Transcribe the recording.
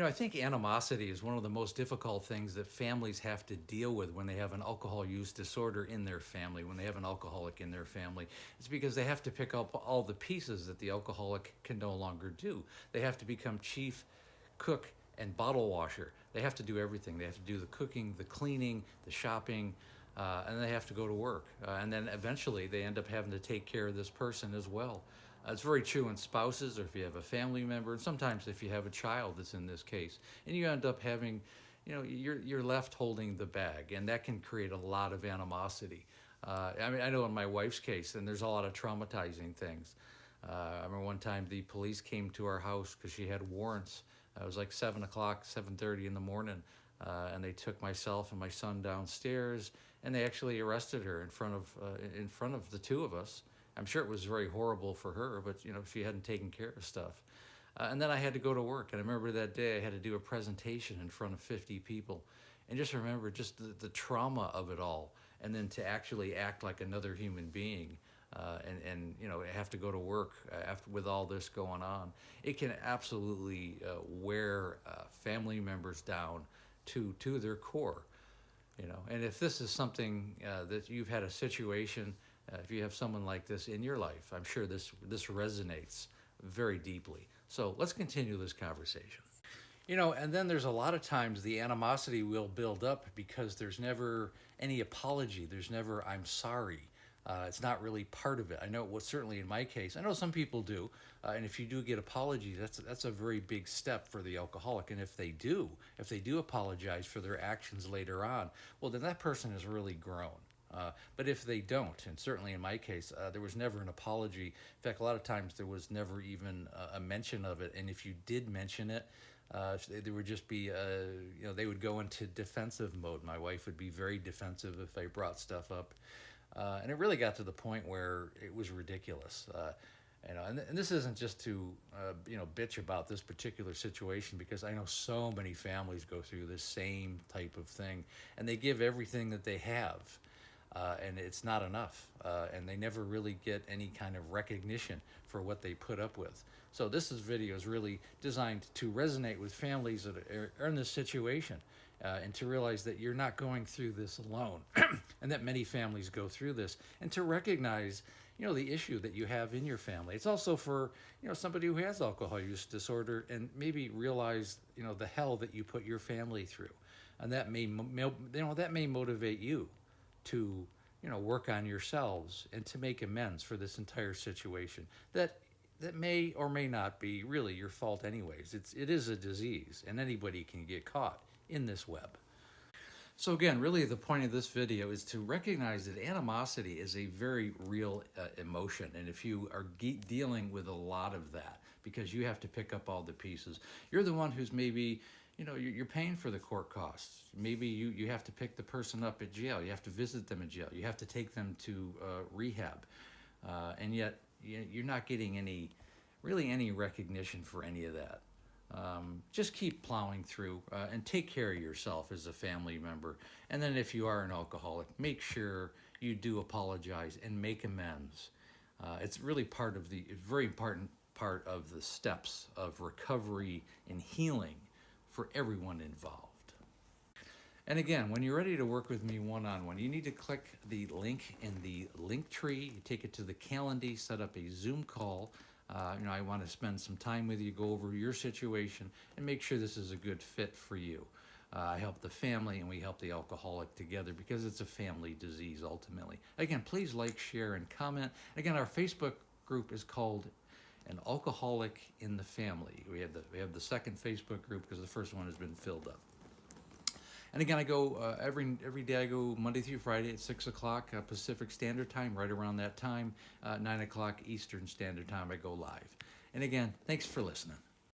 I think animosity is one of the most difficult things that families have to deal with when they have an alcohol use disorder in their family, when they have an alcoholic in their family. It's because they have to pick up all the pieces that the alcoholic can no longer do. They have to become chief cook and bottle washer. They have to do everything. They have to do the cooking, the cleaning, the shopping, and they have to go to work. And then eventually they end up having to take care of this person as well. It's very true in spouses, or if you have a family member, and sometimes if you have a child that's in this case, and you end up having, you're left holding the bag, and that can create a lot of animosity. I know in my wife's case, and there's a lot of traumatizing things. I remember one time the police came to our house because she had warrants. It was like 7 o'clock, 7:30 in the morning, and they took myself and my son downstairs, and they actually arrested her in front of the two of us. I'm sure it was very horrible for her, but she hadn't taken care of stuff. And then I had to go to work, and I remember that day I had to do a presentation in front of 50 people, and just remember just the trauma of it all, and then to actually act like another human being, and have to go to work after with all this going on. It can absolutely wear family members down to their core. And if this is something that you've had a situation, if you have someone like this in your life, I'm sure this resonates very deeply. So let's continue this conversation. And then there's a lot of times the animosity will build up because there's never any apology. There's never, I'm sorry. It's not really part of it. I know it was certainly in my case. I know some people do. And if you do get apology, that's a very big step for the alcoholic. And if they do apologize for their actions later on, well, then that person has really grown. But if they don't, and certainly in my case, there was never an apology. In fact, a lot of times there was never even a mention of it. And if you did mention it, there would just be, they would go into defensive mode. My wife would be very defensive if I brought stuff up. And it really got to the point where it was ridiculous. And this isn't just to, bitch about this particular situation, because I know so many families go through the same type of thing, and they give everything that they have. And it's not enough, and they never really get any kind of recognition for what they put up with. So this video is really designed to resonate with families that are in this situation, and to realize that you're not going through this alone, and that many families go through this, and to recognize the issue that you have in your family. It's also for somebody who has alcohol use disorder, and maybe realize the hell that you put your family through, and that may motivate you to work on yourselves and to make amends for this entire situation that may or may not be really your fault anyways. It is a disease, and anybody can get caught in this web. So again, really the point of this video is to recognize that animosity is a very real emotion, and if you are dealing with a lot of that, because you have to pick up all the pieces, you're the one who's maybe you're paying for the court costs. Maybe you have to pick the person up at jail. You have to visit them in jail. You have to take them to rehab. And yet you're not getting any recognition for any of that. Just keep plowing through and take care of yourself as a family member. And then if you are an alcoholic, make sure you do apologize and make amends. It's really very important part of the steps of recovery and healing for everyone involved. And again, when you're ready to work with me one-on-one, you need to click the link in the link tree. You take it to the Calendly, set up a Zoom call. I want to spend some time with you, go over your situation, and make sure this is a good fit for you. I help the family, and we help the alcoholic together, because it's a family disease ultimately. Again, please like, share, and comment. Again, our Facebook group is called An Alcoholic in the Family. We have the second Facebook group because the first one has been filled up. And again, I go every day. I go Monday through Friday at 6 o'clock Pacific Standard Time. Right around that time, 9 o'clock Eastern Standard Time, I go live. And again, thanks for listening.